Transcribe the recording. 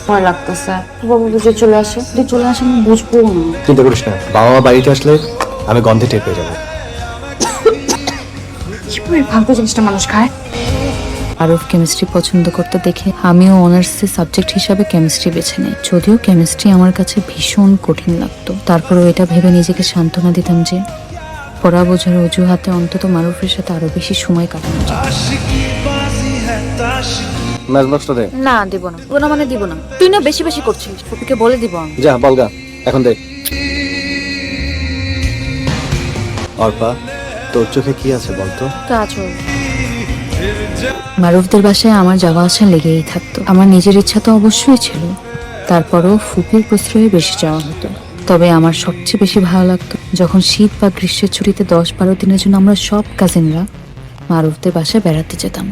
ভয় লাগতেছে। বাবু বুঝে চলে আসে, যদি চলে আসে আমি বুঝবো না। চিন্তা করিস না, বাবা মা বাড়িতে আসলে আমি গন্ধে টের পেয়ে যাবো। কিভাবে ফালতু জিনিসটা মানুষ খায়? আরব কেমিস্ট্রি পছন্দ করতে দেখে আমিও অনার্সের সাবজেক্ট হিসাবে কেমিস্ট্রি বেছে নিই। যদিও কেমিস্ট্রি আমার কাছে ভীষণ কঠিন লাগতো, তারপরেও এটা ভেবে নিজেকে সান্ত্বনা দিতাম যে পড়া বোঝার অজুহাতে অন্তত মারুফের সাথে আরো বেশি সময় কাটানো যায়। ম্যাচ বক্সটা দে। না দিব না, দিব না মানে দিব না। তুই না বেশি বেশি করছিস, ফুপিকে বলে দিব আমি। যা বলগা, এখন দে। অর্পা, তোর চোখে কি আছে বলতো? কাজল। মারুফদের বাসায় আমার যাওয়া আসা লেগেই থাকতো। আমার নিজের ইচ্ছা তো অবশ্যই ছিল, তারপরও ফুপির প্রশ্রয়ে বেশি যাওয়া হতো। তবে আমার সবচেয়ে বেশি ভালো লাগতো যখন শীত বা গ্রীষ্মের ছুটিতে 10-12 দিনের জন্য আমরা সব কাজিনরা মারুফদের বাসায় বেড়াতে যেতাম।